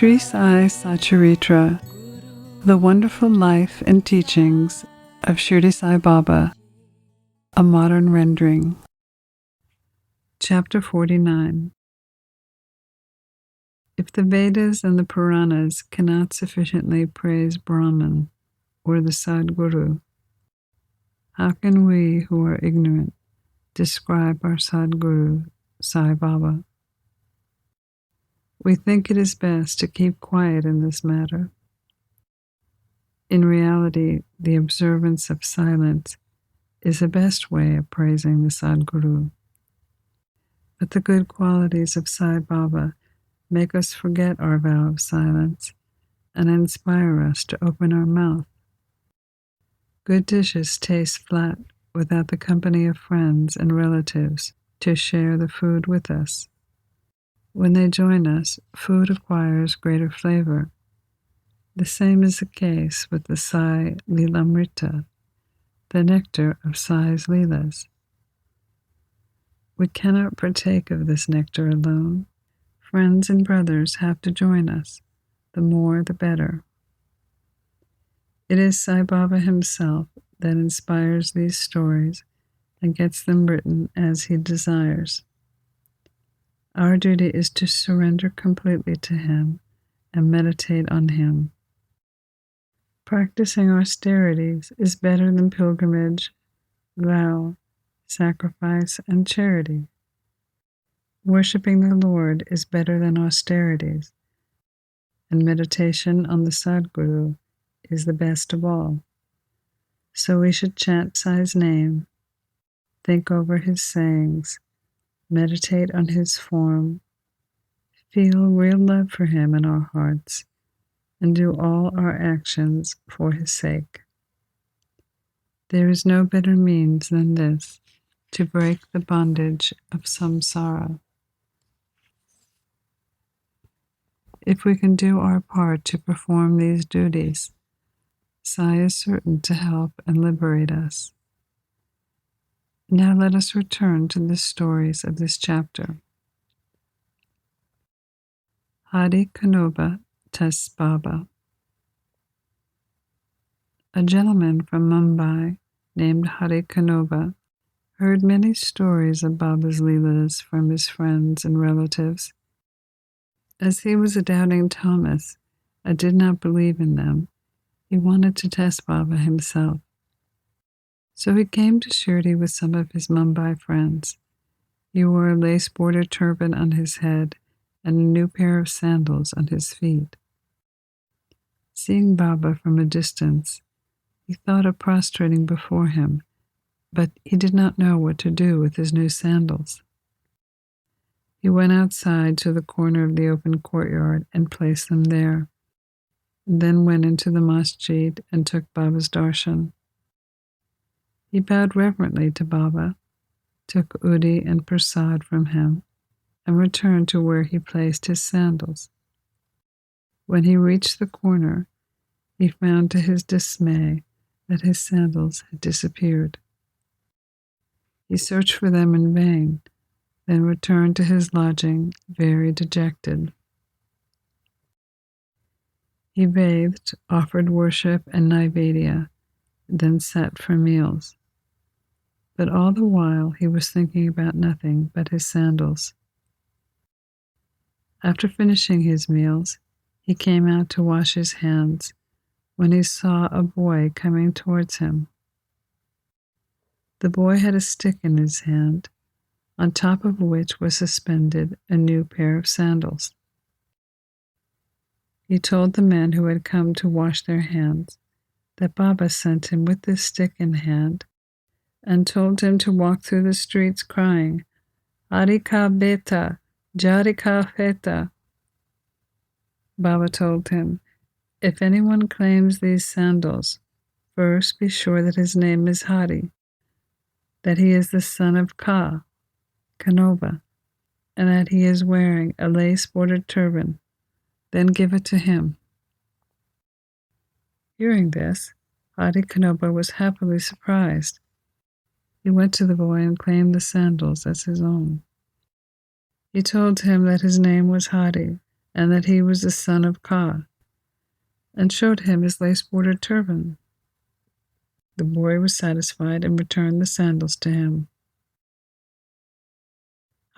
Sri Sai Satcharitra, The Wonderful Life and Teachings of Shirdi Sai Baba, a modern rendering. Chapter 49. If the Vedas and the Puranas cannot sufficiently praise Brahman or the Sadguru, how can we who are ignorant describe our Sadguru, Sai Baba? We think it is best to keep quiet in this matter. In reality, the observance of silence is the best way of praising the Sadguru. But the good qualities of Sai Baba make us forget our vow of silence and inspire us to open our mouth. Good dishes taste flat without the company of friends and relatives to share the food with us. When they join us, food acquires greater flavor. The same is the case with the Sai Leelamrita, the nectar of Sai's leelas. We cannot partake of this nectar alone. Friends and brothers have to join us. The more, the better. It is Sai Baba himself that inspires these stories and gets them written as he desires. Our duty is to surrender completely to him and meditate on him. Practicing austerities is better than pilgrimage, vow, sacrifice, and charity. Worshipping the Lord is better than austerities, and meditation on the Sadguru is the best of all. So we should chant Sai's name, think over his sayings, meditate on his form, feel real love for him in our hearts, and do all our actions for his sake. There is no better means than this to break the bondage of samsara. If we can do our part to perform these duties, Sai is certain to help and liberate us. Now let us return to the stories of this chapter. Hari Kanoba Tas Baba. A gentleman from Mumbai named Hari Kanoba heard many stories of Baba's leelas from his friends and relatives. As he was a doubting Thomas and did not believe in them, he wanted to test Baba himself. So he came to Shirdi with some of his Mumbai friends. He wore a lace-bordered turban on his head and a new pair of sandals on his feet. Seeing Baba from a distance, he thought of prostrating before him, but he did not know what to do with his new sandals. He went outside to the corner of the open courtyard and placed them there, and then went into the masjid and took Baba's darshan. He bowed reverently to Baba, took udi and prasad from him, and returned to where he placed his sandals. When he reached the corner, he found to his dismay that his sandals had disappeared. He searched for them in vain, then returned to his lodging very dejected. He bathed, offered worship and naivedya, then sat for meals. But all the while he was thinking about nothing but his sandals. After finishing his meals, he came out to wash his hands when he saw a boy coming towards him. The boy had a stick in his hand, on top of which was suspended a new pair of sandals. He told the men who had come to wash their hands that Baba sent him with this stick in hand and told him to walk through the streets crying, Harika Beta, Jarika Feta. Baba told him, if anyone claims these sandals, first be sure that his name is Hari, that he is the son of Kanoba, and that he is wearing a lace-bordered turban. Then give it to him. Hearing this, Hari Kanoba was happily surprised. He went to the boy and claimed the sandals as his own. He told him that his name was Hari, and that he was the son of Ka, and showed him his lace-bordered turban. The boy was satisfied and returned the sandals to him.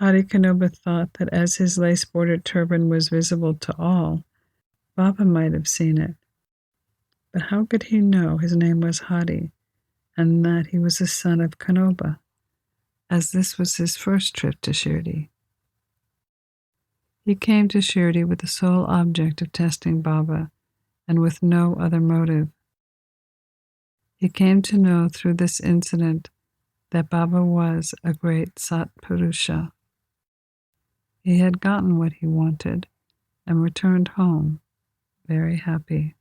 Hari Kanoba thought that as his lace-bordered turban was visible to all, Baba might have seen it. But how could he know his name was Hari, and that he was the son of Kanoba, as this was his first trip to Shirdi? He came to Shirdi with the sole object of testing Baba, and with no other motive. He came to know through this incident that Baba was a great Satpurusha. He had gotten what he wanted and returned home very happy.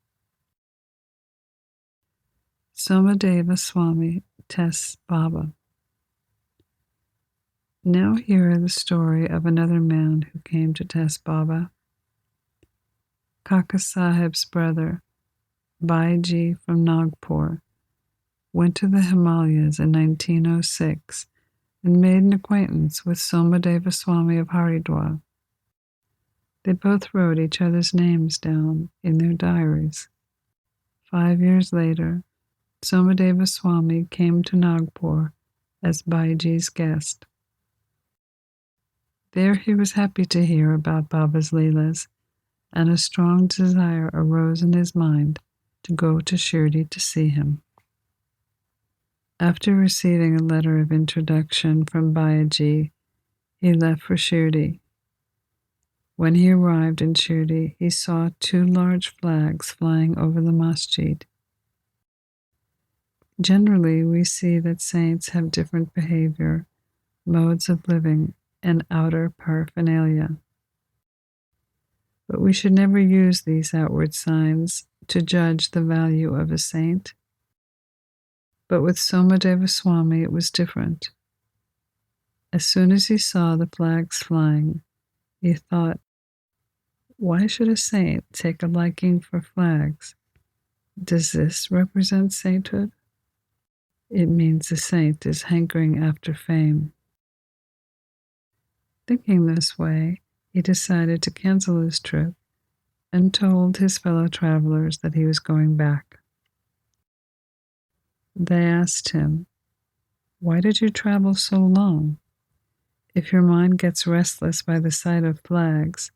Somadeva Swami tests Baba. Now hear the story of another man who came to test Baba. Kaka Sahib's brother, Baiji from Nagpur, went to the Himalayas in 1906 and made an acquaintance with Somadeva Swami of Haridwar. They both wrote each other's names down in their diaries. 5 years later, Somadeva Swami came to Nagpur as Baiji's guest. There he was happy to hear about Baba's leelas, and a strong desire arose in his mind to go to Shirdi to see him. After receiving a letter of introduction from Baiji, he left for Shirdi. When he arrived in Shirdi, he saw 2 large flags flying over the masjid. Generally, we see that saints have different behavior, modes of living, and outer paraphernalia. But we should never use these outward signs to judge the value of a saint. But with Somadeva Swami it was different. As soon as he saw the flags flying, he thought, why should a saint take a liking for flags? Does this represent sainthood? It means the saint is hankering after fame. Thinking this way, he decided to cancel his trip and told his fellow travelers that he was going back. They asked him, why did you travel so long? If your mind gets restless by the sight of flags,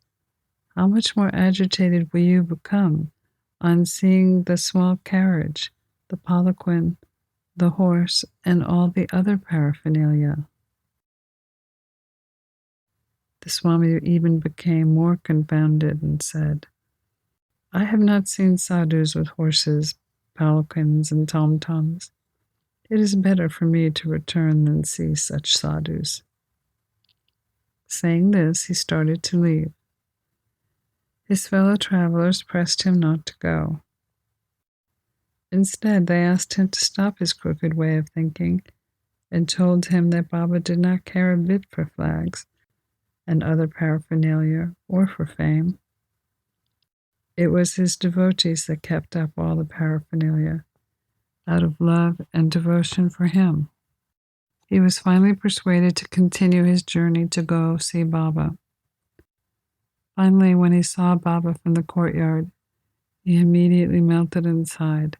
how much more agitated will you become on seeing the small carriage, the palanquin, the horse, and all the other paraphernalia? The Swami even became more confounded and said, I have not seen sadhus with horses, palanquins, and tom-toms. It is better for me to return than see such sadhus. Saying this, he started to leave. His fellow travelers pressed him not to go. Instead, they asked him to stop his crooked way of thinking and told him that Baba did not care a bit for flags and other paraphernalia or for fame. It was his devotees that kept up all the paraphernalia, out of love and devotion for him. He was finally persuaded to continue his journey to go see Baba. Finally, when he saw Baba from the courtyard, he immediately melted inside.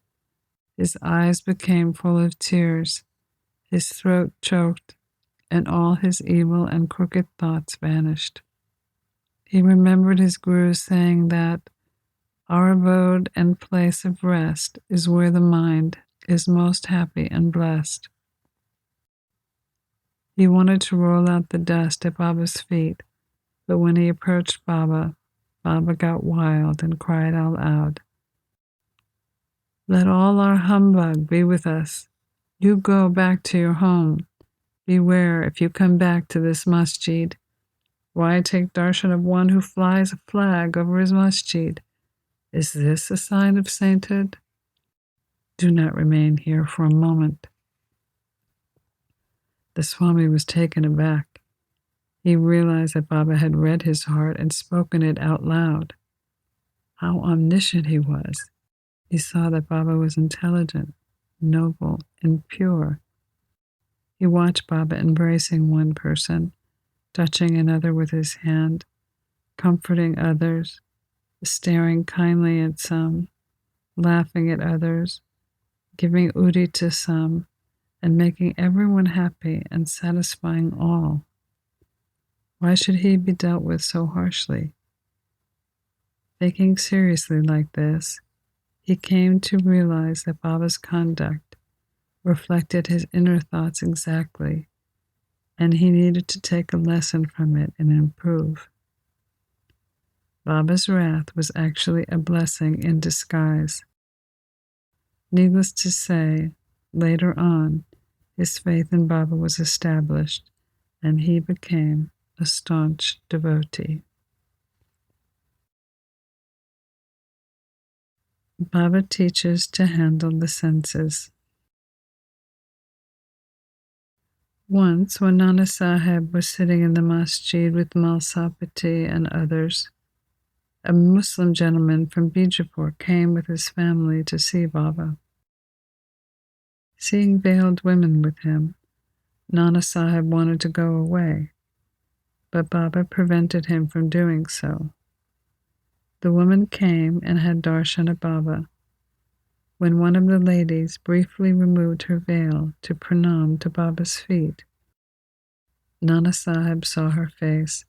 His eyes became full of tears, his throat choked, and all his evil and crooked thoughts vanished. He remembered his Guru saying that our abode and place of rest is where the mind is most happy and blessed. He wanted to roll out the dust at Baba's feet, but when he approached Baba, Baba got wild and cried out loud, let all our humbug be with us. You go back to your home. Beware if you come back to this masjid. Why take darshan of one who flies a flag over his masjid? Is this a sign of sainthood? Do not remain here for a moment. The Swami was taken aback. He realized that Baba had read his heart and spoken it out loud. How omniscient he was. He saw that Baba was intelligent, noble, and pure. He watched Baba embracing one person, touching another with his hand, comforting others, staring kindly at some, laughing at others, giving udi to some, and making everyone happy and satisfying all. Why should he be dealt with so harshly? Thinking seriously like this, he came to realize that Baba's conduct reflected his inner thoughts exactly, and he needed to take a lesson from it and improve. Baba's wrath was actually a blessing in disguise. Needless to say, later on, his faith in Baba was established, and he became a staunch devotee. Baba teaches to handle the senses. Once, when Nana Sahib was sitting in the masjid with Malsapati and others, a Muslim gentleman from Bijapur came with his family to see Baba. Seeing veiled women with him, Nana Sahib wanted to go away, but Baba prevented him from doing so. The woman came and had darshan of Baba. When one of the ladies briefly removed her veil to pranam to Baba's feet, Nana Sahib saw her face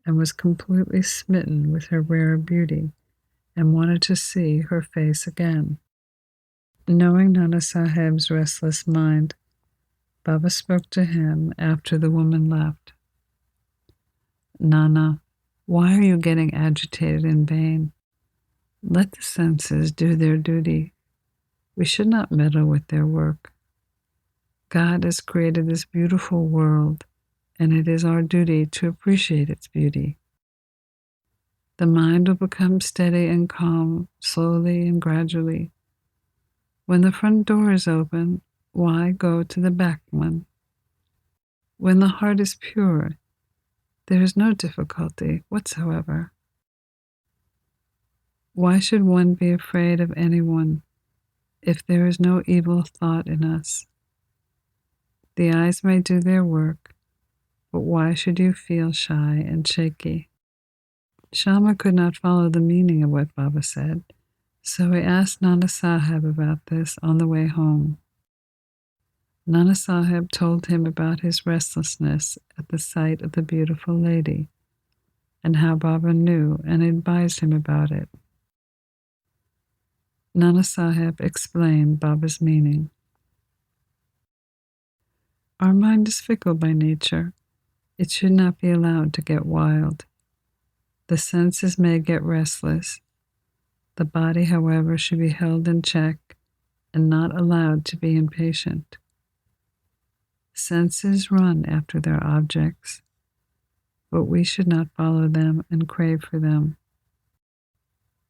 and was completely smitten with her rare beauty and wanted to see her face again. Knowing Nana Sahib's restless mind, Baba spoke to him after the woman left. Nana, why are you getting agitated in vain? Let the senses do their duty. We should not meddle with their work. God has created this beautiful world, and it is our duty to appreciate its beauty. The mind will become steady and calm, slowly and gradually. When the front door is open, why go to the back one? When the heart is pure, there is no difficulty whatsoever. Why should one be afraid of anyone if there is no evil thought in us? The eyes may do their work, but why should you feel shy and shaky? Shama could not follow the meaning of what Baba said, so he asked Nana Sahib about this on the way home. Nana Sahib told him about his restlessness at the sight of the beautiful lady, and how Baba knew and advised him about it. Nana Sahib explained Baba's meaning. Our mind is fickle by nature. It should not be allowed to get wild. The senses may get restless. The body, however, should be held in check and not allowed to be impatient. Senses run after their objects, but we should not follow them and crave for them.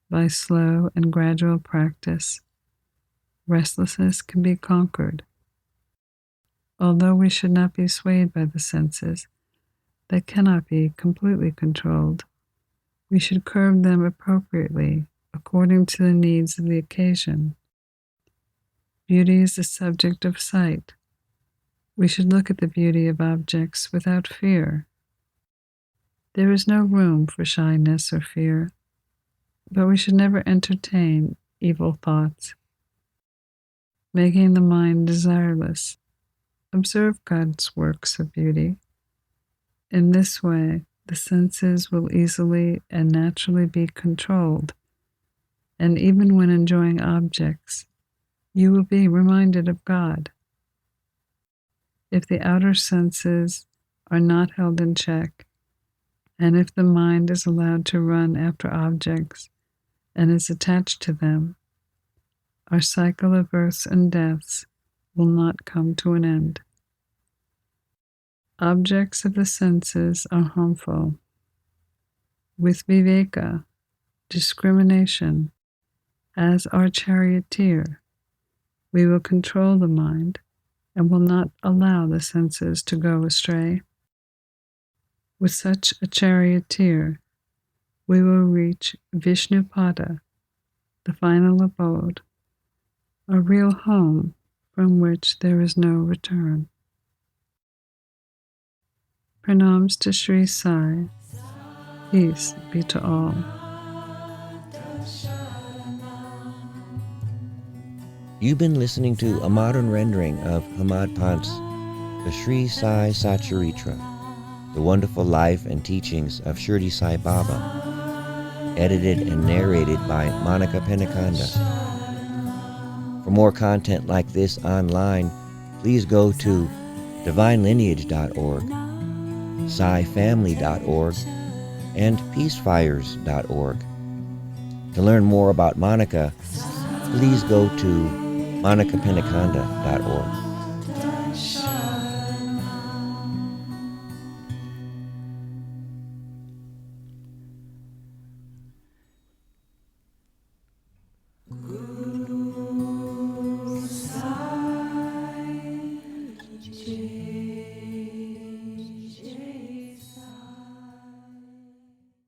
By slow and gradual practice, restlessness can be conquered. Although we should not be swayed by the senses, they cannot be completely controlled. We should curb them appropriately according to the needs of the occasion. Beauty is the subject of sight. We should look at the beauty of objects without fear. There is no room for shyness or fear, but we should never entertain evil thoughts, making the mind desireless. Observe God's works of beauty. In this way, the senses will easily and naturally be controlled, and even when enjoying objects, you will be reminded of God. If the outer senses are not held in check, and if the mind is allowed to run after objects and is attached to them, our cycle of births and deaths will not come to an end. Objects of the senses are harmful. With viveka, discrimination, as our charioteer, we will control the mind and will not allow the senses to go astray. With such a charioteer, we will reach Vishnupada, the final abode, a real home from which there is no return. Pranams to Sri Sai. Peace be to all. You've been listening to a modern rendering of Hemadpant's The Sri Sai Satcharitra, the wonderful life and teachings of Shirdi Sai Baba, edited and narrated by Monika Penukonda. For more content like this online, please go to divinelineage.org, SaiFamily.org, and peacefires.org. To learn more about Monika, please go to MonikaPenukonda.org.